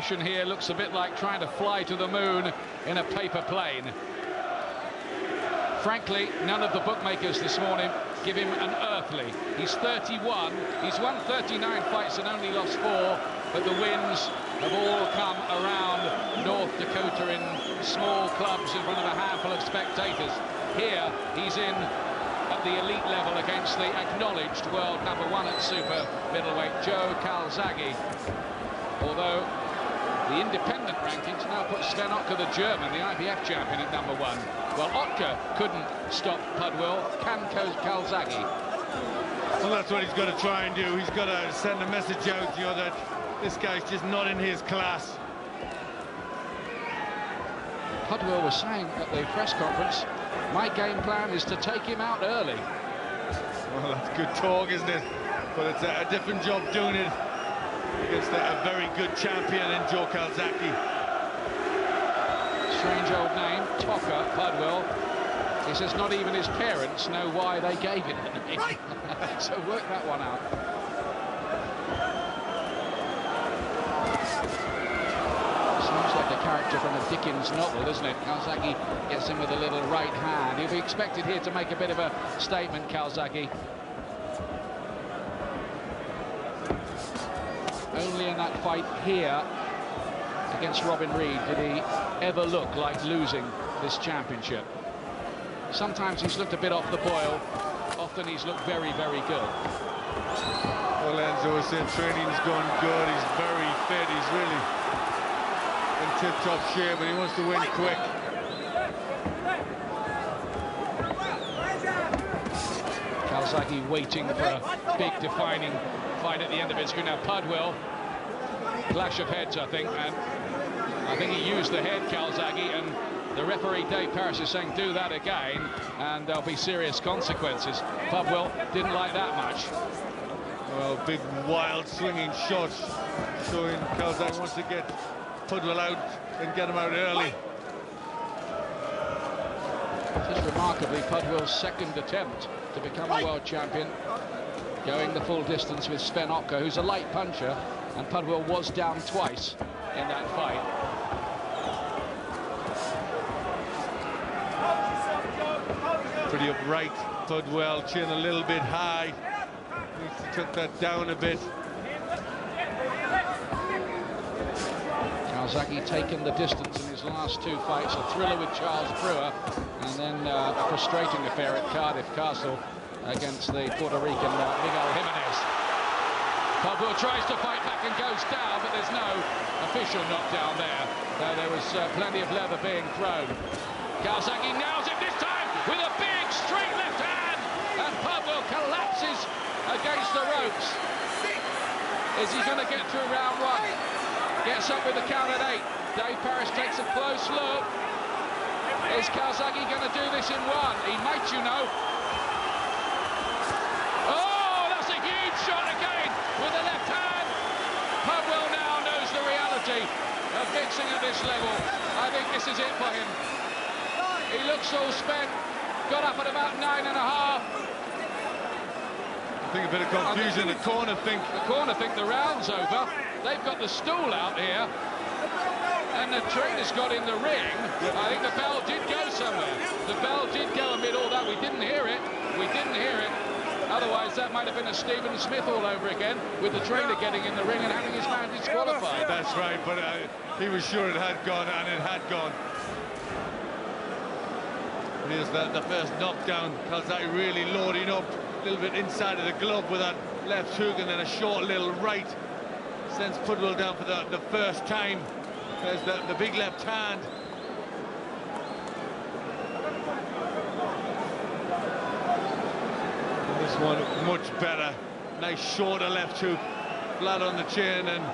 Here looks a bit like trying to fly to the moon in a paper plane. Frankly, none of the bookmakers this morning give him an earthly. He's 31, he's won 39 fights and only lost 4, but the wins have all come around North Dakota in small clubs in front of a handful of spectators. Here, he's in at the elite level against the acknowledged world #1 at super middleweight, Joe Kallzage. Although the independent rankings now put Sven Ottke, the German, the IBF champion, at #1. Well, Ottke couldn't stop Pudwill. Can Calzaghe? Well, that's what he's got to try and do. He's got to send a message out, you know, that this guy's just not in his class. Pudwill was saying at the press conference, my game plan is to take him out early. Well, that's good talk, isn't it? But it's a different job doing it against a very good champion in Joe Kallzage. Strange old name, Tocker Pudwill. He says not even his parents know why they gave him the name. So work that one out. Sounds like a character from a Dickens novel, doesn't it? Calzaghe gets in with a little right hand. He'll be expected here to make a bit of a statement, Calzaghe. Only in that fight here against Robin Reed did he ever look like losing this championship. Sometimes he's looked a bit off the boil, often he's looked very, very good. Well, Enzo was saying training's going good, he's very fit, he's really in tip-top shape, but he wants to win quick. Calzaghe waiting for a big defining fight at the end of his career. Now Pudwill, clash of heads, I think, and I think he used the head, Calzaghe, and the referee Dave Paris is saying do that again and there'll be serious consequences. Pudwill didn't like that much. Well, big wild swinging shots showing Calzaghe wants to get Pudwill out and get him out early. Just remarkably, Pudwill's second attempt to become a world champion, going the full distance with Sven Ottke, who's a light puncher, and Pudwill was down twice in that fight. Pretty upright, Pudwill, chin a little bit high. He took that down a bit. Calzaghe taken the distance in his last 2 fights, a thriller with Charles Brewer, and then a frustrating affair at Cardiff Castle against the Puerto Rican Miguel Jimenez. Pudwill tries to fight back and goes down, but there's no official knockdown there. There was plenty of leather being thrown. Calzaghe nails it this time with a big straight left hand, and Pudwill collapses against the ropes. Is he going to get through round 1? Gets up with the count at 8. Dave Paris takes a close look. Is Calzaghe going to do this in 1? He might, you know. Oh, that's a huge shot again with the left hand. Pudwill now knows the reality of mixing at this level. I think this is it for him. He looks all spent, got up at about 9.5. I think a bit of confusion. The corner think the round's over. They've got the stool out here, and the trainer's got in the ring. I think the bell did go somewhere. The bell did go amid all that. We didn't hear it. We didn't hear it. Otherwise, that might have been a Stephen Smith all over again, with the trainer getting in the ring and having his man disqualified. That's right, but he was sure it had gone, and it had gone. Here's the first knockdown. Calzaghe really loading up a little bit inside of the glove with that left hook, and then a short little right. Sends Pudwill down for the first time. There's the big left hand. And this one much better. Nice shorter left hook, flat on the chin, and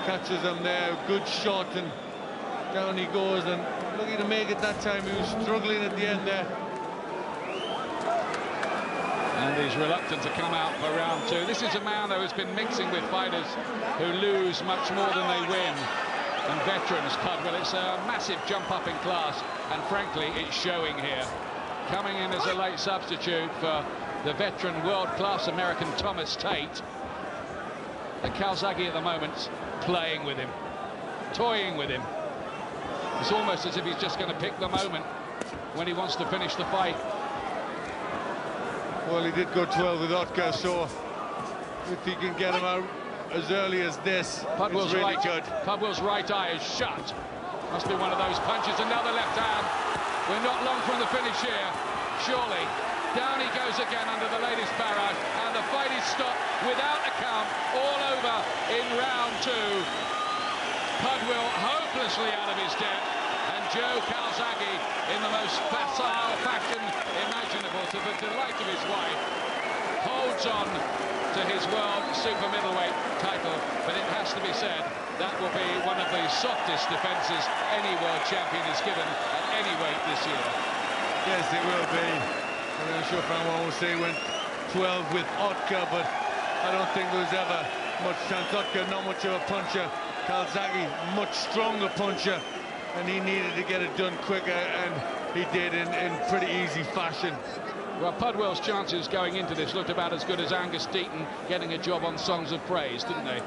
catches him there. Good shot, and down he goes, and lucky to make it that time. He was struggling at the end there. And he's reluctant to come out for round 2. This is a man who has been mixing with fighters who lose much more than they win. And veterans, Pudwill, it's a massive jump up in class, and frankly, it's showing here. Coming in as a late substitute for the veteran world-class American Thomas Tate. The Calzaghe at the moment playing with him, toying with him. It's almost as if he's just going to pick the moment when he wants to finish the fight. Well, he did go 12 with Otka, so if he can get him out as early as this, Pudwill's it's really good. Pudwill's right eye is shut. Must be one of those punches. Another left hand. We're not long from the finish here, surely. Down he goes again under the latest barrage, and the fight is stopped without a count, all over in round 2. Pudwill hopelessly out of his depth, and Joe Calzaghe, in the most facile fashion imaginable, to the delight of his wife, holds on to his world super middleweight title. But it has to be said, that will be one of the softest defences any world champion is given at any weight this year. Yes, it will be. I'm sure Francois will say he went 12 with Otka, but I don't think there was ever much chance. Otka, not much of a puncher. Calzaghe, much stronger puncher, and he needed to get it done quicker, and he did in pretty easy fashion. Well, Pudwill's chances going into this looked about as good as Angus Deaton getting a job on Songs of Praise, didn't they?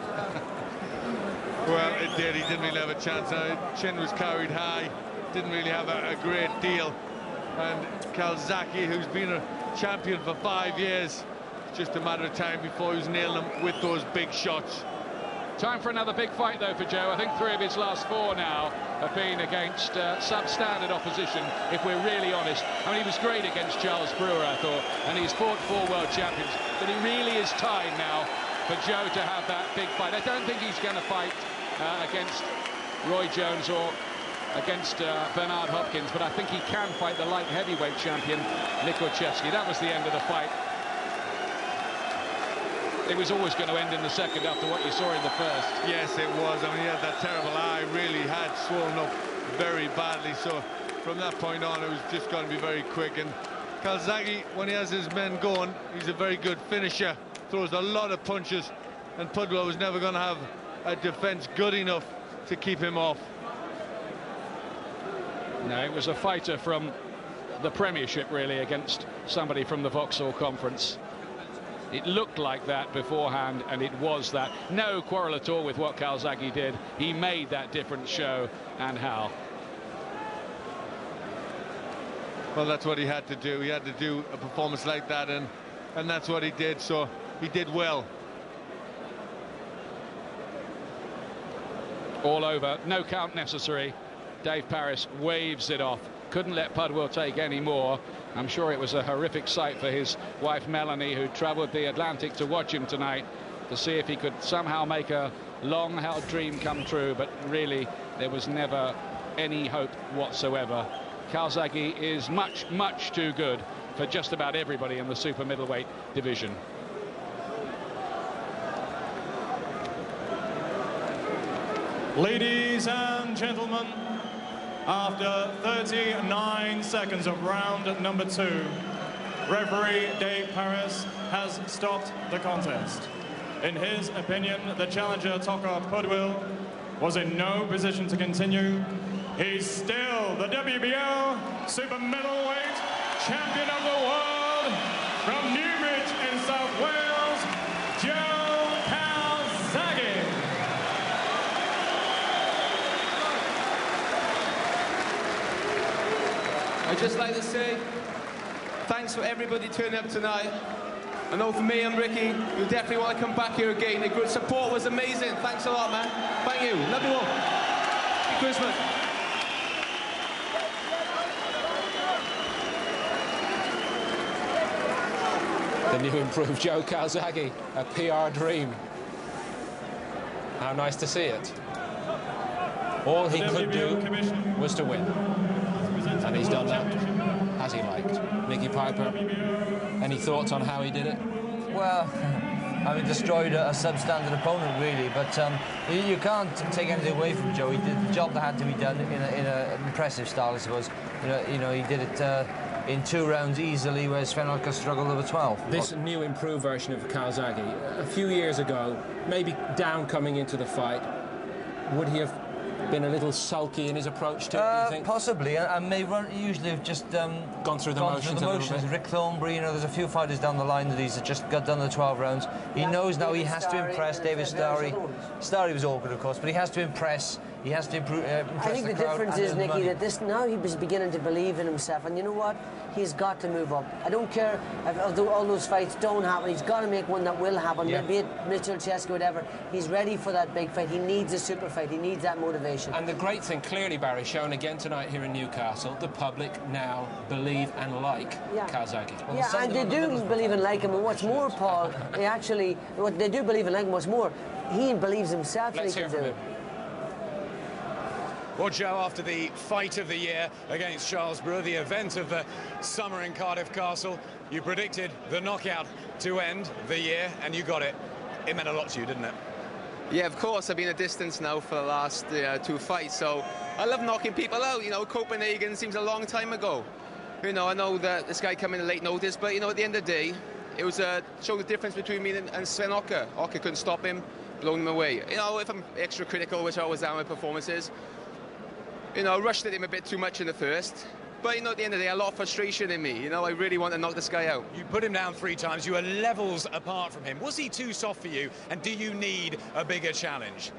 Well, it did. He didn't really have a chance. Chin was carried high, didn't really have a great deal. And Calzaghe, who's been a champion for 5 years, it's just a matter of time before he's nailing them with those big shots. Time for another big fight, though, for Joe. I think 3 of his last 4 now have been against substandard opposition, if we're really honest. I mean, he was great against Charles Brewer, I thought, and he's fought 4 world champions. But it really is time now for Joe to have that big fight. I don't think he's going to fight against Roy Jones or against Bernard Hopkins, but I think he can fight the light heavyweight champion, Nick Orchevsky. That was the end of the fight. It was always going to end in the second after what you saw in the first. Yes, it was. I mean, he had that terrible eye, really had swollen up very badly. So from that point on, it was just going to be very quick. And Calzaghe, when he has his men going, he's a very good finisher, throws a lot of punches, and Pudwill was never going to have a defense good enough to keep him off. No, it was a fighter from the Premiership, really, against somebody from the Vauxhall Conference. It looked like that beforehand, and it was that. No quarrel at all with what Calzaghe did. He made that different show, and how. Well, that's what he had to do. He had to do a performance like that, and that's what he did, so he did well. All over, no count necessary. Dave Parris waves it off. Couldn't let Pudwill take any more. I'm sure it was a horrific sight for his wife Melanie, who travelled the Atlantic to watch him tonight, to see if he could somehow make a long-held dream come true, but really there was never any hope whatsoever. Calzaghe is much, much too good for just about everybody in the super middleweight division. Ladies and gentlemen, after 39 seconds of round number 2, referee Dave Parris has stopped the contest. In his opinion, the challenger Tocker Pudwill was in no position to continue. He's still the WBO super middleweight champion of the world from Newbridge in South Wales, Joe Kallzage. I'd just like to say thanks for everybody turning up tonight. I know for me and Ricky, you definitely want to come back here again. The good support was amazing. Thanks a lot, man. Thank you. Love you all. Happy Christmas. The new improved Joe Kallzaghe, a PR dream. How nice to see it. All he could do was to win. And he's done that, as he liked. Mickey Piper, any thoughts on how he did it? Well, I mean, destroyed a substandard opponent, really, but you can't take anything away from Joe. He did the job that had to be done in an impressive style, I suppose. You know, he did it in 2 rounds easily, whereas Sven Otka struggled over 12. This new improved version of Calzaghe, a few years ago, maybe down coming into the fight, would he have been a little sulky in his approach to it, do you think? Possibly, and may usually have just gone through the motions a little bit. Rick Thornbury, you know, there's a few fighters down the line that he's just got done the 12 rounds. He knows now he has to impress David Starry. Starry was awkward, of course, but he has to impress. He has to impress. I think the difference is, Nicky, that now he was beginning to believe in himself, and you know what? He's got to move up. I don't care if all those fights don't happen. He's got to make one that will happen. Yeah. Be it Mitchell, Cheska, whatever. He's ready for that big fight. He needs a super fight. He needs that motivation. And the great thing, clearly, Barry, shown again tonight here in Newcastle, the public now believe and like Calzaghe. Yeah, and they do believe and like him. And what's more, Paul, what they do believe and like him, what's more, he believes himself that he can do. Well, Joe, after the fight of the year against Charles Brewer, the event of the summer in Cardiff Castle, you predicted the knockout to end the year, and you got it. It meant a lot to you, didn't it? Yeah, of course. I've been at distance now for the last 2 fights, so I love knocking people out. You know, Copenhagen seems a long time ago. You know, I know that this guy came in at late notice, but, you know, at the end of the day, it was showed the difference between me and Sven Ocker. Ocker couldn't stop him, blown him away. You know, if I'm extra critical, which I always am with performances, you know, I rushed at him a bit too much in the first. But, you know, at the end of the day, a lot of frustration in me. You know, I really want to knock this guy out. You put him down 3 times. You were levels apart from him. Was he too soft for you? And do you need a bigger challenge?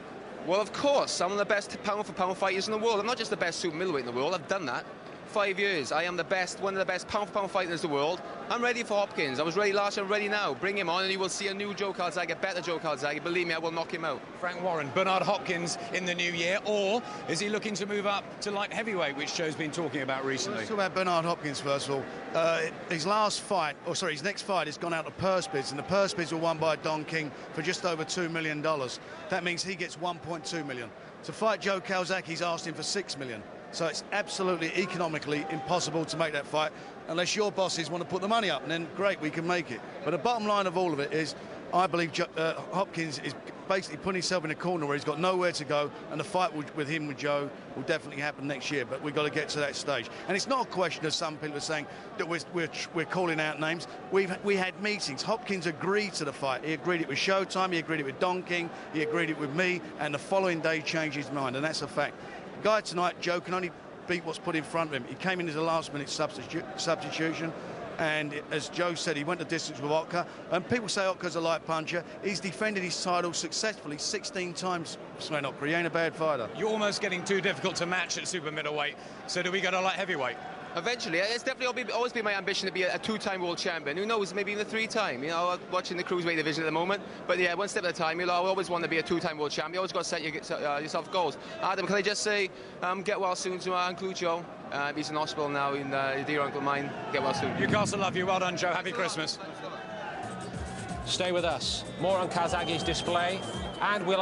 Well, of course. I'm one of the best pound-for-pound fighters in the world. I'm not just the best super middleweight in the world. I've done that. 5 years. I am the best, one of the best pound-for-pound fighters in the world. I'm ready for Hopkins. I was ready last year, I'm ready now. Bring him on and you will see a new Joe Kallzaghe, a better Joe Kallzaghe. Believe me, I will knock him out. Frank Warren, Bernard Hopkins in the new year, or is he looking to move up to light heavyweight, which Joe's been talking about recently? Let's talk about Bernard Hopkins first of all. His next fight has gone out to purse bids, and the purse bids were won by Don King for just over $2 million. That means he gets 1.2 million. To fight Joe Kallzaghe, he's asked him for 6 million. So it's absolutely economically impossible to make that fight unless your bosses want to put the money up, and then great, we can make it. But the bottom line of all of it is, I believe Hopkins is basically putting himself in a corner where he's got nowhere to go, and the fight with him with Joe will definitely happen next year, but we've got to get to that stage. And it's not a question of some people are saying that we're calling out names. We had meetings. Hopkins agreed to the fight. He agreed it with Showtime, he agreed it with Don King, he agreed it with me, and the following day changed his mind, and that's a fact. The guy tonight, Joe, can only beat what's put in front of him. He came in as a last-minute substitution, and as Joe said, he went the distance with Ocker. And people say Ocker's a light puncher. He's defended his title successfully 16 times, Sven Ocker. He ain't a bad fighter. You're almost getting too difficult to match at super middleweight, so do we go to light heavyweight? Eventually, it's definitely always been my ambition to be a 2-time world champion. Who knows, maybe even a 3-time. You know, watching the cruiserweight division at the moment. But yeah, one step at a time. You know, I always want to be a 2-time world champion. You always got to set yourself goals. Adam, can I just say, get well soon to include Joe. He's in hospital now, in a dear uncle of mine. Get well soon. Newcastle love you. Well done, Joe. Happy Christmas. Stay with us. More on Calzaghe's display, and we'll